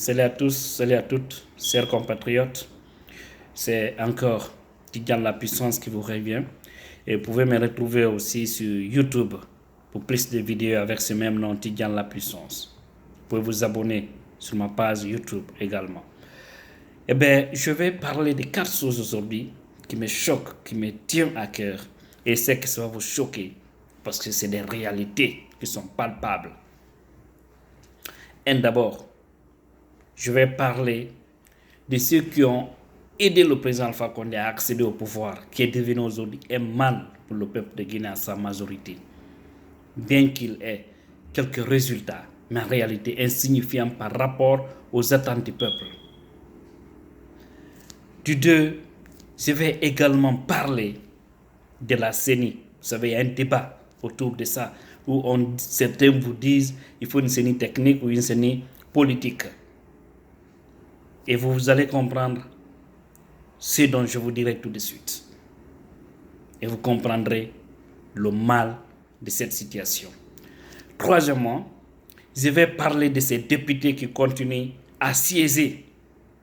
Salut à tous, salut à toutes, chers compatriotes. C'est encore Tidjan La Puissance qui vous revient. Et vous pouvez me retrouver aussi sur YouTube pour plus de vidéos avec ce même nom, Tidjan La Puissance. Vous pouvez vous abonner sur ma page YouTube également. Eh bien, je vais parler de 4 choses aujourd'hui qui me choquent, qui me tiennent à cœur. Et c'est que ça va vous choquer parce que c'est des réalités qui sont palpables. Et d'abord, je vais parler de ceux qui ont aidé le président Alpha Condé à accéder au pouvoir, qui est devenu aujourd'hui un mal pour le peuple de Guinée à sa majorité. Bien qu'il ait quelques résultats, mais en réalité insignifiants par rapport aux attentes du peuple. Du deux, je vais également parler de la CENI. Vous savez, il y a un débat autour de ça, où certains vous disent qu'il faut une CENI technique ou une CENI politique. Et vous allez comprendre ce dont je vous dirai tout de suite. Et vous comprendrez le mal de cette situation. Troisièmement, je vais parler de ces députés qui continuent à siéger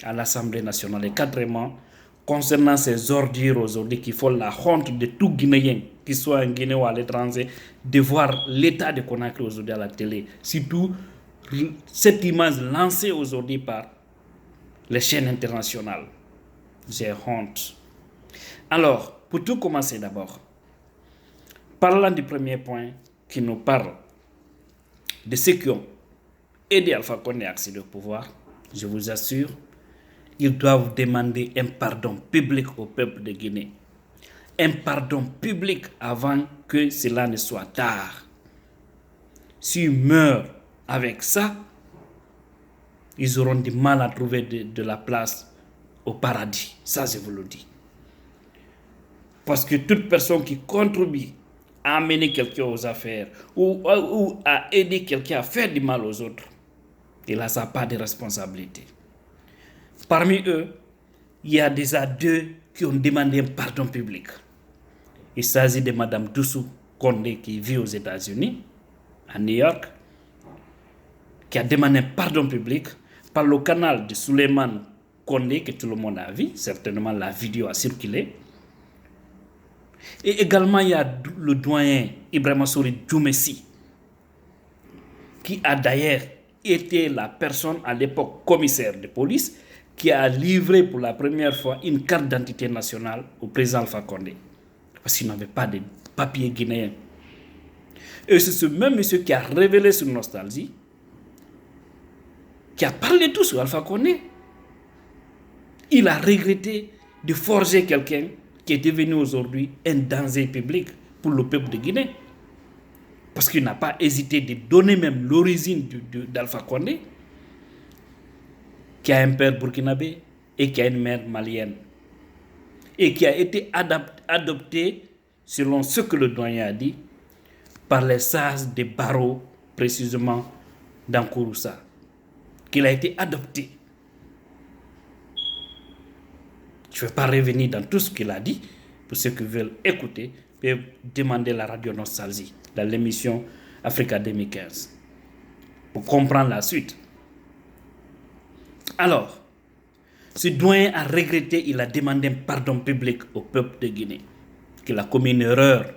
à l'Assemblée nationale. Et quatrièmement, concernant ces ordures aujourd'hui qui font la honte de tout Guinéen, qu'il soit en Guinée ou à l'étranger, de voir l'état de Conakry aujourd'hui à la télé. Surtout cette image lancée aujourd'hui par les chaînes internationales. J'ai honte. Alors, pour tout commencer d'abord, parlant du premier point qui nous parle de ceux qui ont aidé Alpha Condé à accéder au pouvoir, je vous assure, ils doivent demander un pardon public au peuple de Guinée. Un pardon public avant que cela ne soit tard. S'ils meurent avec ça, ils auront du mal à trouver de la place au paradis. Ça, je vous le dis. Parce que toute personne qui contribue à amener quelqu'un aux affaires ou à aider quelqu'un à faire du mal aux autres, il a sa part de responsabilité. Parmi eux, il y a déjà 2 qui ont demandé un pardon public. Il s'agit de Mme Doussou Condé qui vit aux États-Unis, à New York, qui a demandé un pardon public par le canal de Souleymane Condé, que tout le monde a vu, certainement la vidéo a circulé. Et également, il y a le doyen Ibrahima Sory Djoumessi, qui a d'ailleurs été la personne à l'époque commissaire de police, qui a livré pour la première fois une carte d'identité nationale au président Alpha Condé, parce qu'il n'avait pas de papier guinéen. Et c'est ce même monsieur qui a révélé sur Nostalgie, qui a parlé tout sur Alpha Condé. Il a regretté de forger quelqu'un qui est devenu aujourd'hui un danger public pour le peuple de Guinée. Parce qu'il n'a pas hésité de donner même l'origine d'Alpha Condé, qui a un père burkinabé et qui a une mère malienne. Et qui a été adopté, selon ce que le doyen a dit, par les sages des barreaux, précisément d'Ankouroussa. Qu'il a été adopté. Je ne vais pas revenir dans tout ce qu'il a dit. Pour ceux qui veulent écouter, peuvent demander la radio Nostalgie dans l'émission Africa 2015 pour comprendre la suite. Alors, ce doyen a regretté, il a demandé un pardon public au peuple de Guinée, qu'il a commis une erreur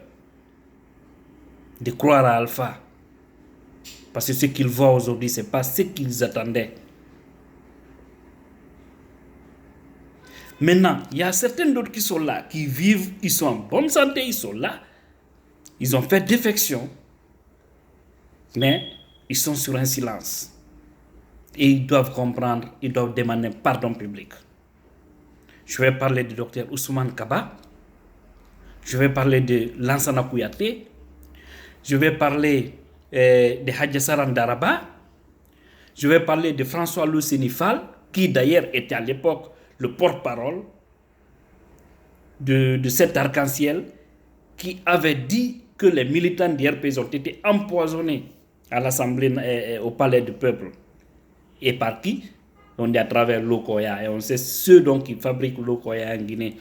de croire à Alpha. Parce que ce qu'ils voient aujourd'hui, ce n'est pas ce qu'ils attendaient. Maintenant, il y a certains d'autres qui sont là, qui vivent, ils sont en bonne santé, ils sont là. Ils ont fait défection, mais ils sont sur un silence. Et ils doivent comprendre, ils doivent demander un pardon public. Je vais parler du docteur Ousmane Kaba. Je vais parler de Lansana Kouyaté. Je vais parler de Hadjassaran Daraba. Je vais parler de François Lousseni Fall, qui d'ailleurs était à l'époque le porte-parole de cet arc-en-ciel, qui avait dit que les militants d'IRPS ont été empoisonnés à l'Assemblée, au palais du peuple. Et par qui? On dit à travers l'Okoya. Et on sait ceux donc qui fabriquent l'Okoya en Guinée.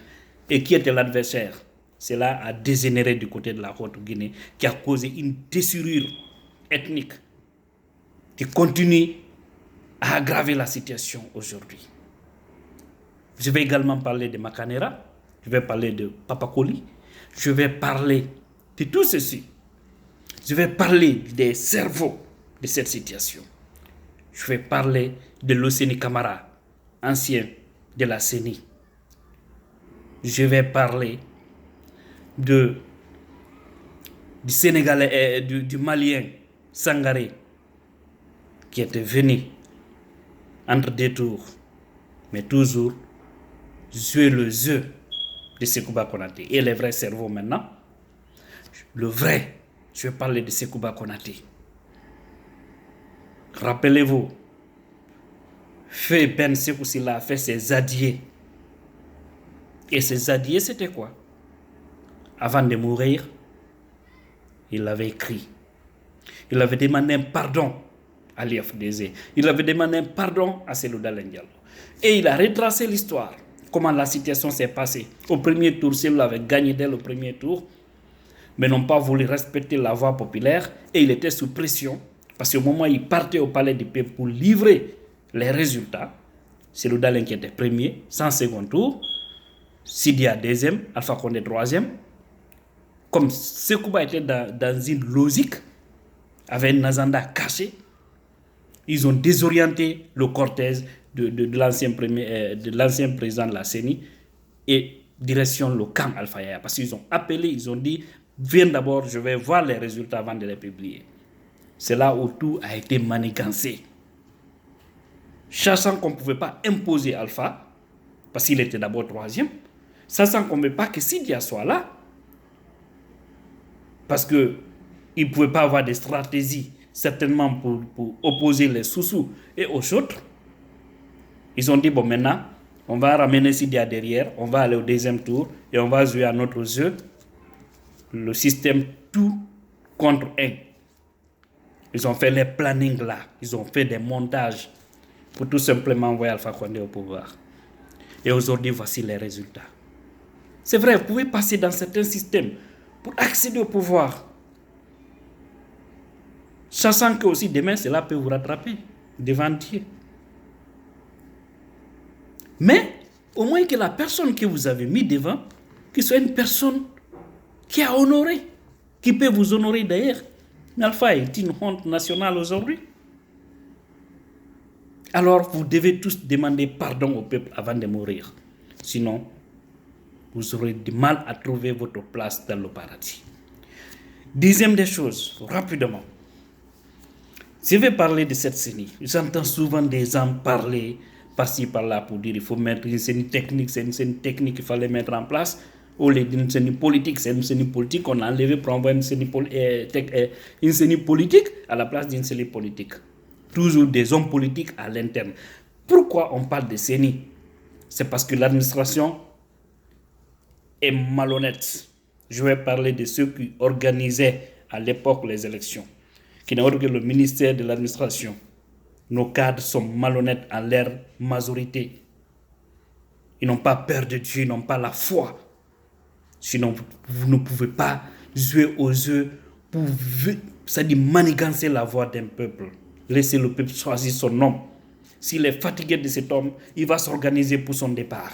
Et qui était l'adversaire. Cela a dégénéré du côté de la Haute-Guinée, qui a causé une déchirure ethnique, qui continue a aggravé la situation aujourd'hui. Je vais également parler de Makanera, je vais parler de Papakoli, je vais parler de tout ceci. Je vais parler des cerveaux de cette situation. Je vais parler de Loseni Camara, ancien de la CENI. Je vais parler du Sénégalais, du Malien Sangaré, qui était venu entre deux tours, mais toujours jouer le jeu de Sekouba Konaté. Et les vrais cerveaux maintenant, le vrai, je vais parler de Sekouba Konaté. Rappelez-vous, Feu Ben Sekoussila a fait ses zadillés. Et ces zadillés, c'était quoi? Avant de mourir, il avait écrit. Il avait demandé un pardon à l'IFDZ. Il avait demandé un pardon à Cellou Dalein Diallo. Et il a retracé l'histoire. Comment la situation s'est passée. Au premier tour, Cellou avait gagné dès le premier tour, mais n'ont pas voulu respecter la voix populaire et il était sous pression. Parce qu'au moment où il partait au palais du peuple pour livrer les résultats, Cellou Dalein qui était premier, sans second tour, Sidia deuxième, Alpha Condé troisième. Comme Sekouba était dans une logique, avec un agenda caché, ils ont désorienté le cortège de l'ancien président de la CENI et direction le camp Alpha Yaya. Parce qu'ils ont appelé, ils ont dit, viens d'abord, je vais voir les résultats avant de les publier. C'est là où tout a été manigancé. Sachant qu'on ne pouvait pas imposer Alpha, parce qu'il était d'abord troisième, sachant qu'on ne pouvait pas que Sidia soit là, parce qu'il ne pouvait pas avoir des stratégies, certainement pour opposer les sous-sous et aux autres. Ils ont dit, bon, maintenant, on va ramener Sidia derrière, on va aller au deuxième tour et on va jouer à notre jeu, le système tout contre un. Ils ont fait les plannings là, ils ont fait des montages pour tout simplement envoyer Alpha Condé au pouvoir. Et aujourd'hui, voici les résultats. C'est vrai, vous pouvez passer dans certains systèmes pour accéder au pouvoir, sachant que aussi demain, cela peut vous rattraper devant Dieu. Mais au moins que la personne que vous avez mis devant, que soit une personne qui a honoré, qui peut vous honorer d'ailleurs. Alpha est une honte nationale aujourd'hui. Alors vous devez tous demander pardon au peuple avant de mourir. Sinon, vous aurez du mal à trouver votre place dans le paradis. Deuxième des choses, rapidement. Je vais parler de cette CENI. J'entends souvent des gens parler par-ci par-là pour dire qu'il faut mettre une CENI technique, c'est une CENI technique qu'il fallait mettre en place. Au lieu d'une CENI politique, c'est une CENI politique qu'on a enlevé pour envoyer une CENI politique à la place d'une CENI politique. Toujours des hommes politiques à l'interne. Pourquoi on parle de CENI? C'est parce que l'administration est malhonnête. Je vais parler de ceux qui organisaient à l'époque les élections, qui n'est autre que le ministère de l'administration. Nos cadres sont malhonnêtes en leur majorité. Ils n'ont pas peur de Dieu, ils n'ont pas la foi. Sinon, vous ne pouvez pas jouer au jeu pour, c'est-à-dire manigancer la voix d'un peuple. Laissez le peuple choisir son homme. S'il est fatigué de cet homme, il va s'organiser pour son départ.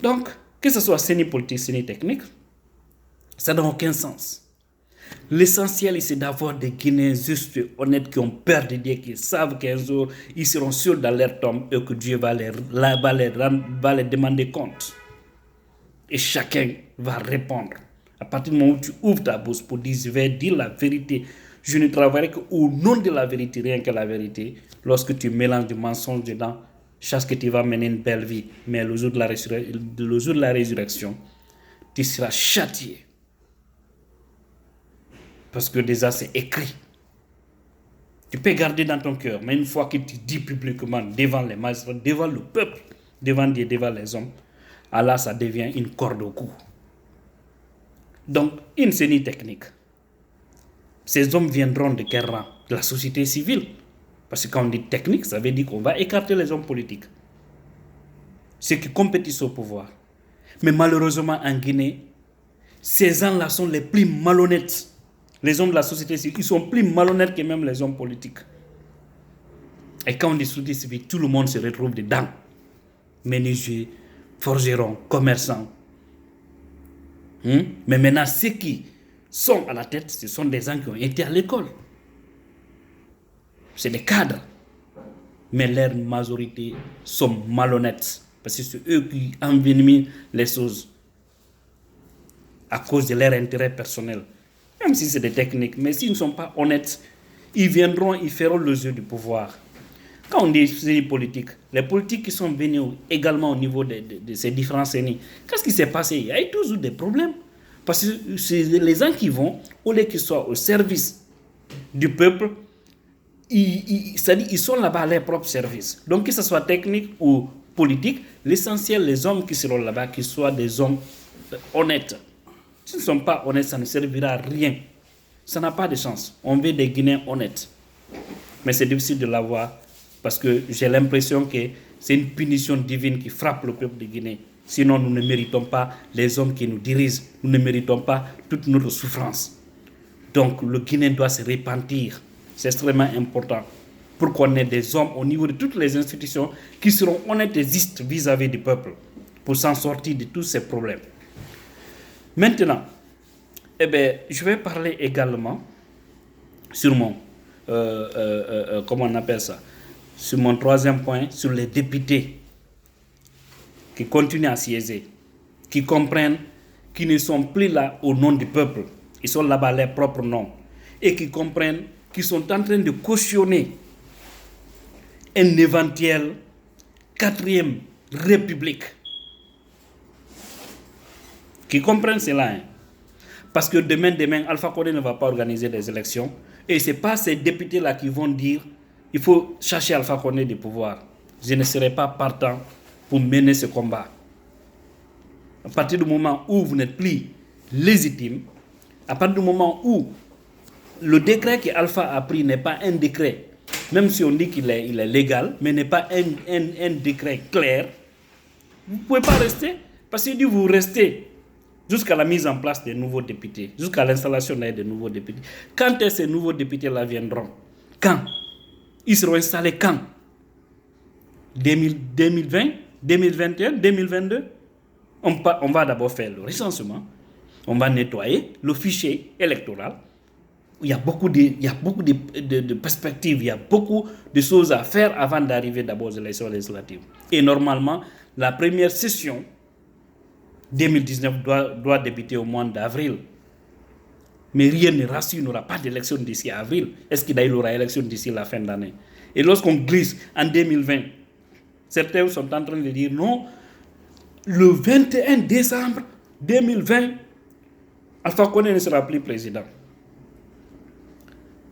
Donc, que ce soit CENI politique, CENI technique, ça n'a aucun sens. L'essentiel, c'est d'avoir des Guinéens justes et honnêtes qui ont peur de Dieu, qui savent qu'un jour, ils seront sûrs dans leur tombe et que Dieu va les demander compte. Et chacun va répondre. À partir du moment où tu ouvres ta bouche pour dire, je vais dire la vérité, je ne travaillerai qu'au nom de la vérité, rien que la vérité. Lorsque tu mélanges du mensonge dedans, chaque que tu vas mener une belle vie. Mais le jour de la résurrection, tu seras châtié. Parce que déjà c'est écrit. Tu peux garder dans ton cœur, mais une fois que tu dis publiquement devant les magistrats, devant le peuple, devant Dieu, devant les hommes, alors ça devient une corde au cou. Donc, une CENI technique. Ces hommes viendront de quel rang? De la société civile. Parce que quand on dit technique, ça veut dire qu'on va écarter les hommes politiques. Ceux qui compétissent au pouvoir. Mais malheureusement, en Guinée, ces gens-là sont les plus malhonnêtes. Les hommes de la société civile, ils sont plus malhonnêtes que même les hommes politiques. Et quand on dit société civile, tout le monde se retrouve dedans. Menuisiers, forgerons, commerçants. Mais maintenant, ceux qui sont à la tête, ce sont des gens qui ont été à l'école. C'est des cadres. Mais leur majorité sont malhonnêtes. Parce que c'est eux qui enveniment les choses à cause de leur intérêt personnel. Même si c'est des techniques. Mais s'ils ne sont pas honnêtes, ils viendront, ils feront le jeu du pouvoir. Quand on dit les politiques qui sont venus également au niveau de ces différents CENI, qu'est-ce qui s'est passé? Il y a eu toujours des problèmes. Parce que c'est les gens qui vont, au lieu qu'ils soient au service du peuple, ils sont là-bas à leur propre service. Donc, que ce soit technique ou politique, l'essentiel, les hommes qui seront là-bas, qu'ils soient des hommes honnêtes. S'ils ne sont pas honnêtes, ça ne servira à rien. Ça n'a pas de sens. On veut des Guinéens honnêtes. Mais c'est difficile de l'avoir parce que j'ai l'impression que c'est une punition divine qui frappe le peuple de Guinée. Sinon, nous ne méritons pas les hommes qui nous dirigent. Nous ne méritons pas toute notre souffrance. Donc, le Guinéen doit se repentir. C'est extrêmement important pour qu'on ait des hommes au niveau de toutes les institutions qui seront honnêtes et justes vis-à-vis du peuple pour s'en sortir de tous ces problèmes. Maintenant, je vais parler également sur mon, comment on appelle ça, sur mon troisième point, sur les députés qui continuent à siéger, qui comprennent qu'ils ne sont plus là au nom du peuple, ils sont là-bas à leur propre nom, et qui comprennent qu'ils sont en train de cautionner un éventuel quatrième république. Qui comprennent cela. Hein? Parce que demain, Alpha Condé ne va pas organiser des élections. Et ce n'est pas ces députés-là qui vont dire il faut chercher Alpha Condé du pouvoir. Je ne serai pas partant pour mener ce combat. À partir du moment où vous n'êtes plus légitime, à partir du moment où le décret que Alpha a pris n'est pas un décret, même si on dit qu'il est légal, mais n'est pas un décret clair, vous ne pouvez pas rester. Parce que vous restez jusqu'à la mise en place des nouveaux députés, jusqu'à l'installation des nouveaux députés. Quand est-ce que ces nouveaux députés-là viendront? Quand? Ils seront installés quand? 2020, 2021, 2022? On va d'abord faire le recensement. On va nettoyer le fichier électoral. Il y a beaucoup de perspectives, il y a beaucoup de choses à faire avant d'arriver d'abord aux élections législatives. Et normalement, la première session 2019 doit débuter au mois d'avril. Mais rien ne rassure, il n'y aura pas d'élection d'ici avril. Est-ce qu'il y aura élection d'ici la fin d'année? Et lorsqu'on glisse en 2020, certains sont en train de dire non, le 21 décembre 2020, Alpha Condé ne sera plus président.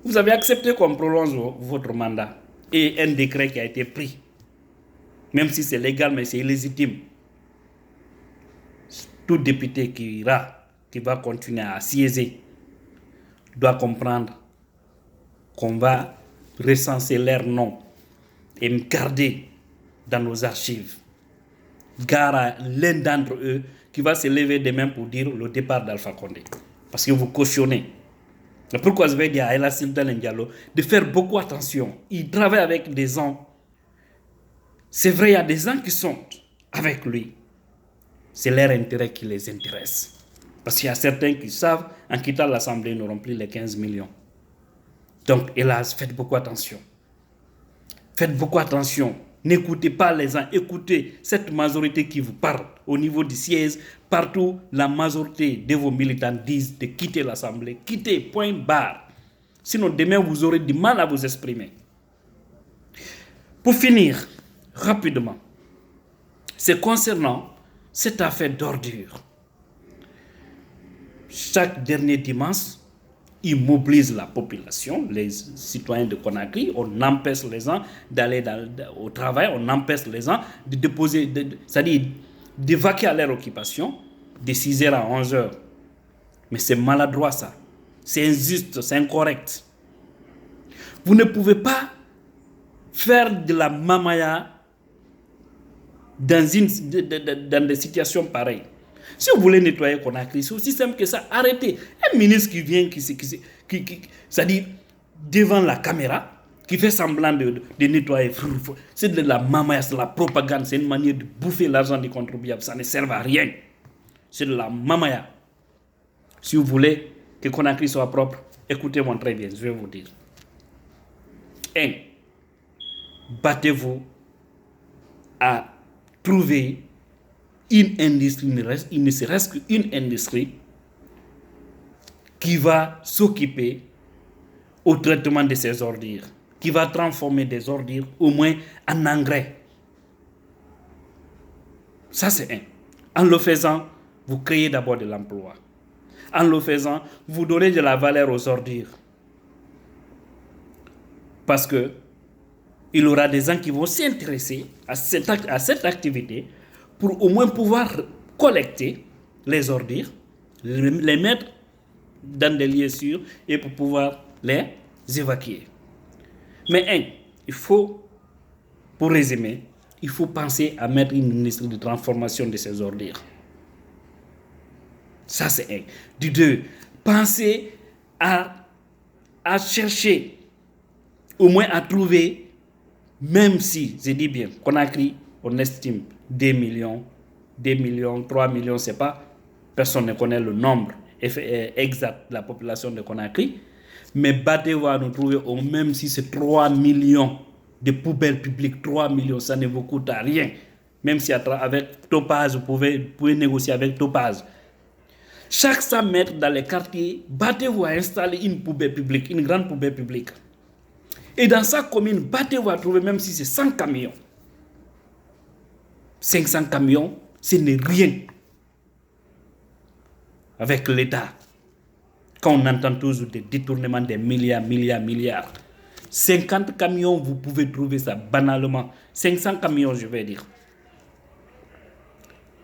Vous avez accepté qu'on prolonge votre mandat et un décret qui a été pris. Même si c'est légal, mais c'est illégitime. Tout député qui va continuer à siéger, doit comprendre qu'on va recenser leurs noms et garder dans nos archives. Gare à l'un d'entre eux qui va se lever demain pour dire le départ d'Alpha Condé. Parce que vous cautionnez. Pourquoi je vais dire à El Sultan Diallo de faire beaucoup attention. Il travaille avec des gens. C'est vrai, il y a des gens qui sont avec lui. C'est leur intérêt qui les intéresse. Parce qu'il y a certains qui savent, en quittant l'Assemblée, ils n'auront plus les 15 millions. Donc, hélas, faites beaucoup attention. Faites beaucoup attention. N'écoutez pas les gens. Écoutez cette majorité qui vous parle. Au niveau du siège, partout, la majorité de vos militants disent de quitter l'Assemblée. Quittez, point barre. Sinon, demain, vous aurez du mal à vous exprimer. Pour finir, rapidement, c'est concernant cette affaire d'ordure. Chaque dernier dimanche, ils mobilisent la population, les citoyens de Conakry. On empêche les gens d'aller au travail, on empêche les gens de déposer, c'est-à-dire d'évacuer à leur occupation de 6h à 11h. Mais c'est maladroit ça. C'est injuste, c'est incorrect. Vous ne pouvez pas faire de la mamaya dans des situations pareilles. Si vous voulez nettoyer Conakry, c'est aussi simple que ça. Arrêtez. Un ministre qui vient, c'est-à-dire devant la caméra, qui fait semblant de nettoyer, c'est de la mamaya, c'est de la propagande, c'est une manière de bouffer l'argent des contribuables. Ça ne sert à rien. C'est de la mamaya. Si vous voulez que Conakry soit propre, écoutez-moi très bien, je vais vous dire. 1. Battez-vous à trouver une industrie, il ne reste qu'une industrie qui va s'occuper au traitement de ces ordures, qui va transformer des ordures au moins en engrais. Ça, c'est un. En le faisant, vous créez d'abord de l'emploi. En le faisant, vous donnez de la valeur aux ordures. Parce que il y aura des gens qui vont s'intéresser à cette activité pour au moins pouvoir collecter les ordures, les mettre dans des lieux sûrs et pour pouvoir les évacuer. Mais il faut, pour résumer, il faut penser à mettre une industrie de transformation de ces ordures. Ça, c'est un. Du 2, pensez à chercher, au moins à trouver, même si, je dis bien, Conakry, on estime 2 millions, 3 millions, c'est pas, personne ne connaît le nombre exact de la population de Conakry, mais battez-vous à nous trouver, même si c'est 3 millions de poubelles publiques, 3 millions, ça ne vous coûte à rien. Même si avec Topaz, vous pouvez négocier avec Topaz. Chaque 100 mètres dans les quartiers, battez-vous à installer une poubelle publique, une grande poubelle publique. Et dans sa commune, battez-vous à trouver, même si c'est 100 camions. 500 camions, ce n'est rien. Avec l'État, quand on entend toujours des détournements des milliards. 50 camions, vous pouvez trouver ça banalement. 500 camions, je vais dire.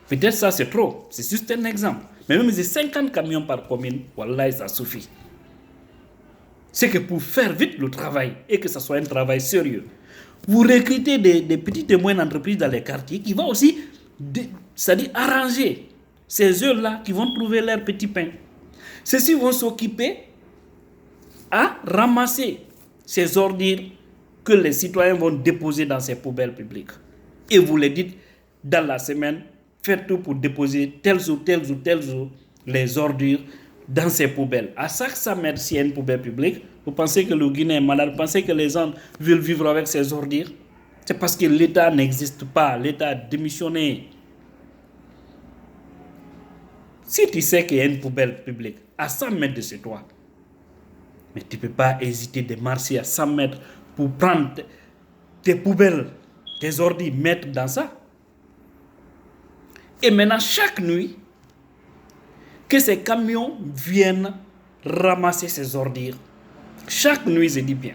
Peut-être ça, c'est trop. C'est juste un exemple. Mais même si c'est 50 camions par commune, wallah, ça suffit. C'est que pour faire vite le travail et que ce soit un travail sérieux, vous recrutez des petites et moyennes entreprises dans les quartiers qui vont aussi, c'est-à-dire arranger ces heures-là qui vont trouver leur petit pain. Ceux-ci vont s'occuper à ramasser ces ordures que les citoyens vont déposer dans ces poubelles publiques. Et vous les dites dans la semaine, faites tout pour déposer tel jour, les ordures dans ces poubelles. À chaque 100 mètres, s'il y a une poubelle publique, vous pensez que le Guinéen est malade, vous pensez que les gens veulent vivre avec ces ordures? C'est parce que l'État n'existe pas, l'État a démissionné. Si tu sais qu'il y a une poubelle publique à 100 mètres de chez toi, mais tu ne peux pas hésiter de marcher à 100 mètres pour prendre tes poubelles, tes ordures, mettre dans ça. Et maintenant, chaque nuit, que ces camions viennent ramasser ces ordures. Chaque nuit, je dis bien.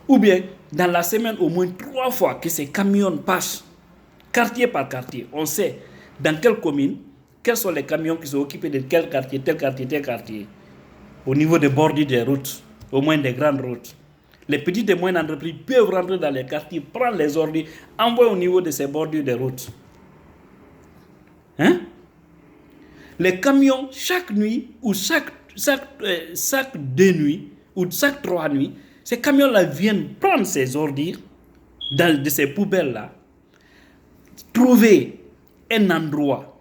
Ou bien, dans la semaine, au moins 3 fois que ces camions passent, quartier par quartier. On sait dans quelle commune, quels sont les camions qui sont occupés de quel quartier, tel quartier. Au niveau des bordures des routes, au moins des grandes routes. Les petites et moyennes entreprises peuvent rentrer dans les quartiers, prendre les ordures, envoyer au niveau de ces bordures des routes. Hein? Les camions, chaque nuit, ou chaque 2 nuits, ou chaque 3 nuits, ces camions-là viennent prendre ces ordures de ces poubelles-là, trouver un endroit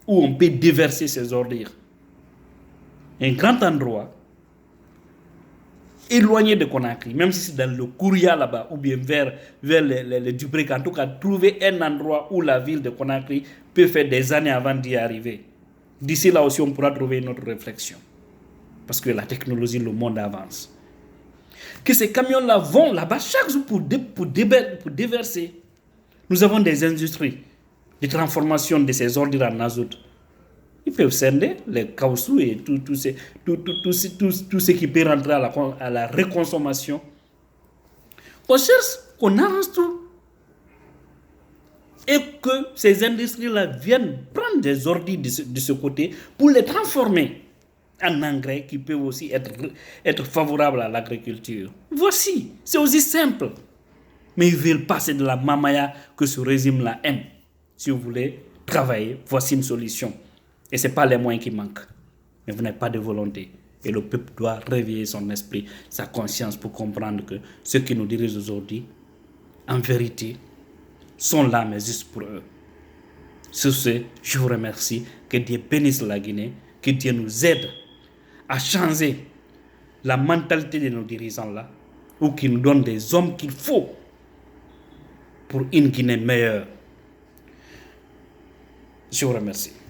où on peut déverser ces ordures. Un grand endroit, éloigné de Conakry, même si c'est dans le Kouria là-bas, ou bien vers les Dubrek, en tout cas, trouver un endroit où la ville de Conakry peut faire des années avant d'y arriver. D'ici là aussi, on pourra trouver une autre réflexion. Parce que la technologie, le monde avance. Que ces camions-là vont là-bas chaque jour pour déverser. Nous avons des industries de transformation de ces ordures en azote. Ils peuvent scinder les caoutchoucs et tout ce qui peut rentrer à la reconsommation. On cherche, on arrange tout. Et que ces industries-là viennent prendre des ordures de ce côté pour les transformer en engrais qui peuvent aussi être favorables à l'agriculture. Voici, c'est aussi simple. Mais ils veulent passer de la mamaya que ce régime-là aime. Si vous voulez travailler, voici une solution. Et ce n'est pas les moyens qui manquent, mais vous n'avez pas de volonté. Et le peuple doit réveiller son esprit, sa conscience pour comprendre que ceux qui nous dirigent aujourd'hui, en vérité, sont là, mais juste pour eux. Sur ce, je vous remercie. Que Dieu bénisse la Guinée, que Dieu nous aide à changer la mentalité de nos dirigeants là, ou qui nous donne des hommes qu'il faut pour une Guinée meilleure. Je vous remercie.